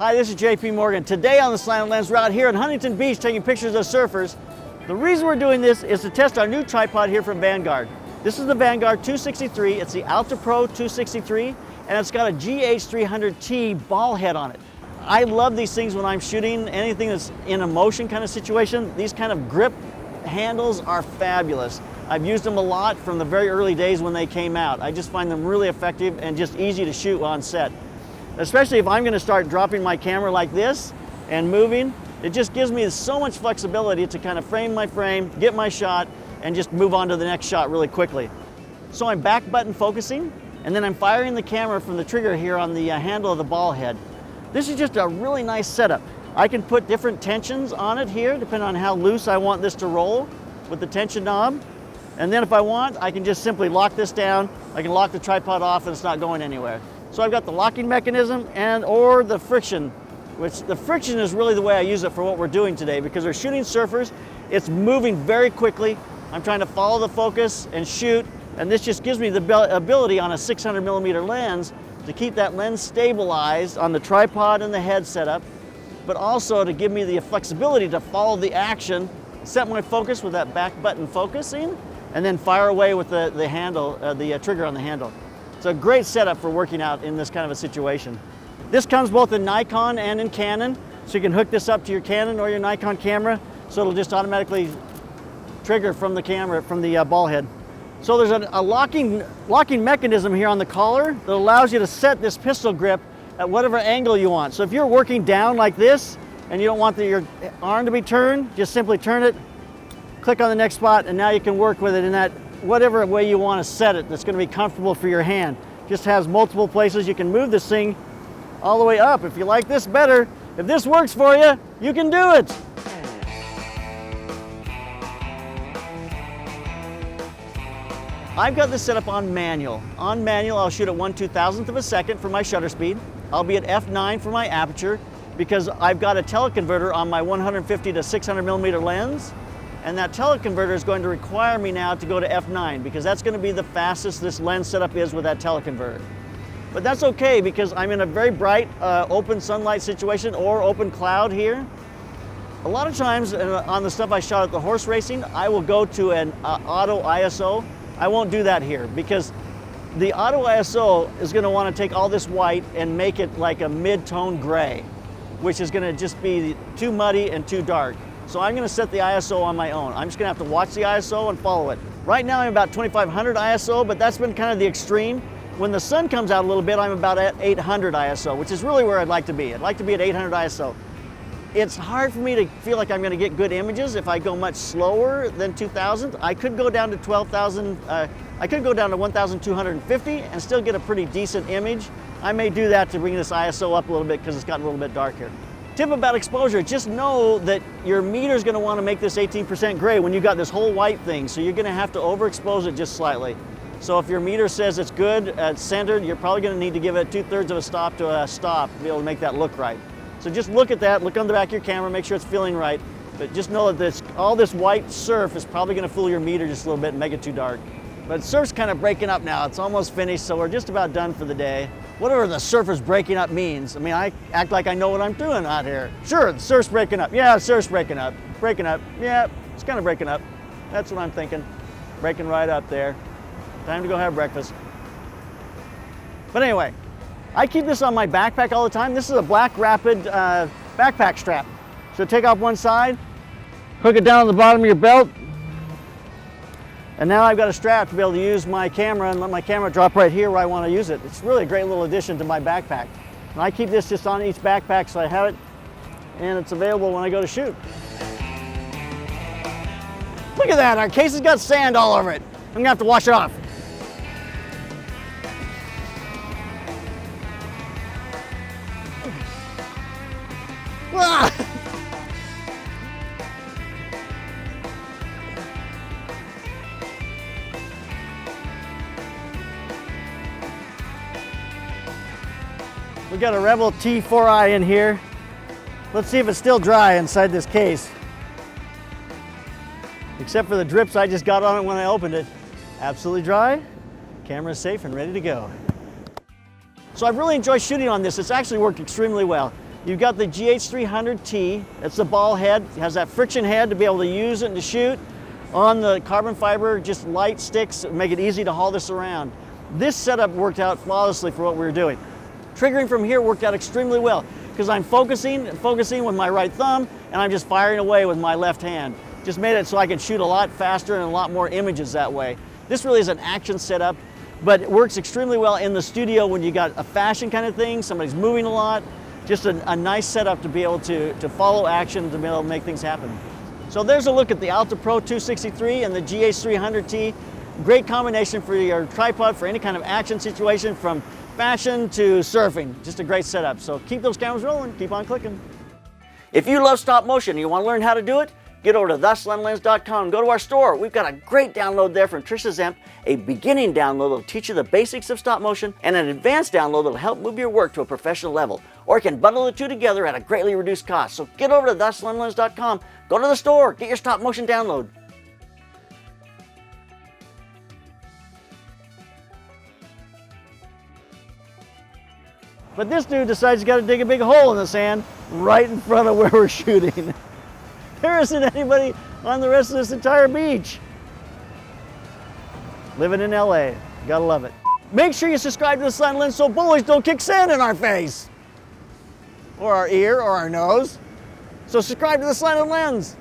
Hi, this is JP Morgan. Today on the Slanted Lens, we're out here in Huntington Beach taking pictures of surfers. The reason we're doing this is to test our new tripod here from Vanguard. This is the Vanguard 263. It's the Alta Pro 263, and it's got a GH300T ball head on it. I love these things when I'm shooting anything that's in a motion kind of situation. These kind of grip handles are fabulous. I've used them a lot from the very early days when they came out. I just find them really effective and just easy to shoot on set. Especially if I'm going to start dropping my camera like this and moving, it just gives me so much flexibility to kind of frame my frame, get my shot, and just move on to the next shot really quickly. So I'm back button focusing, and then I'm firing the camera from the trigger here on the handle of the ball head. This is just a really nice setup. I can put different tensions on it here, depending on how loose I want this to roll with the tension knob. And then if I want, I can just simply lock this down. I can lock the tripod off and it's not going anywhere. So I've got the locking mechanism or the friction, which the friction is really the way I use it for what we're doing today, because we're shooting surfers. It's moving very quickly. I'm trying to follow the focus and shoot, and this just gives me the ability on a 600mm lens to keep that lens stabilized on the tripod and the head setup, but also to give me the flexibility to follow the action, set my focus with that back button focusing, and then fire away with the handle, the trigger on the handle. It's a great setup for working out in this kind of a situation. This comes both in Nikon and in Canon, so you can hook this up to your Canon or your Nikon camera, so it'll just automatically trigger from the camera, from the ball head. So there's a locking mechanism here on the collar that allows you to set this pistol grip at whatever angle you want. So if you're working down like this and you don't want your arm to be turned, just simply turn it, click on the next spot, and now you can work with it in that whatever way you want to set it that's going to be comfortable for your hand. Just has multiple places you can move this thing all the way up. If you like this better, if this works for you, you can do it. I've got this set up on manual. On manual, I'll shoot at 1/2000th of a second for my shutter speed. I'll be at f9 for my aperture because I've got a teleconverter on my 150 to 600mm lens, and that teleconverter is going to require me now to go to f9 because that's going to be the fastest this lens setup is with that teleconverter. But that's okay because I'm in a very bright open sunlight situation or open cloud here. A lot of times on the stuff I shot at the horse racing, I will go to an auto ISO. I won't do that here because the auto ISO is going to want to take all this white and make it like a mid-tone gray, which is going to just be too muddy and too dark. So I'm going to set the ISO on my own. I'm just going to have to watch the ISO and follow it. Right now I'm about 2500 ISO, but that's been kind of the extreme. When the sun comes out a little bit, I'm about at 800 ISO, which is really where I'd like to be. I'd like to be at 800 ISO. It's hard for me to feel like I'm going to get good images if I go much slower than 2000. I could go down to 12,000, I could go down to 1250 and still get a pretty decent image. I may do that to bring this ISO up a little bit because it's gotten a little bit dark here. Tip about exposure, just know that your meter's going to want to make this 18% gray when you've got this whole white thing, so you're going to have to overexpose it just slightly. So if your meter says it's good, it's centered, you're probably going to need to give it 2/3 of a stop to a stop to be able to make that look right. So just look at that, look on the back of your camera, make sure it's feeling right, but just know that all this white surf is probably going to fool your meter just a little bit and make it too dark. But surf's kind of breaking up now. It's almost finished, so we're just about done for the day. Whatever the surfer's breaking up means. I mean, I act like I know what I'm doing out here. Sure, the surf's breaking up. Yeah, the surf's breaking up. Breaking up. Yeah, it's kind of breaking up. That's what I'm thinking. Breaking right up there. Time to go have breakfast. But anyway, I keep this on my backpack all the time. This is a Black Rapid backpack strap. So take off one side, hook it down on the bottom of your belt, and now I've got a strap to be able to use my camera and let my camera drop right here where I want to use it. It's really a great little addition to my backpack. And I keep this just on each backpack so I have it, and it's available when I go to shoot. Look at that, our case has got sand all over it. I'm gonna have to wash it off. Ah! We got a Rebel T4i in here. Let's see if it's still dry inside this case. Except for the drips I just got on it when I opened it. Absolutely dry. Camera's safe and ready to go. So I've really enjoyed shooting on this. It's actually worked extremely well. You've got the GH300T, that's the ball head, it has that friction head to be able to use it and to shoot. On the carbon fiber, just light sticks, make it easy to haul this around. This setup worked out flawlessly for what we were doing. Triggering from here worked out extremely well because I'm focusing with my right thumb and I'm just firing away with my left hand. Just made it so I could shoot a lot faster and a lot more images that way. This really is an action setup, but it works extremely well in the studio when you got a fashion kind of thing, somebody's moving a lot. Just a nice setup to be able to follow action, to be able to make things happen. So there's a look at the Alta Pro 263 and the GH300T. Great combination for your tripod for any kind of action situation, from fashion to surfing. Just a great setup. So keep those cameras rolling, keep on clicking. If you love stop motion and you want to learn how to do it, get over to theslentlens.com, go to our store. We've got a great download there from Tricia Zemp, a beginning download that'll teach you the basics of stop motion, and an advanced download that'll help move your work to a professional level. Or you can bundle the two together at a greatly reduced cost. So get over to theslentlens.com, go to the store, get your stop motion download. But this dude decides he's got to dig a big hole in the sand right in front of where we're shooting. There isn't anybody on the rest of this entire beach. Living in LA, gotta love it. Make sure you subscribe to the Slanted Lens so bullies don't kick sand in our face. Or our ear, or our nose. So subscribe to the Slanted Lens.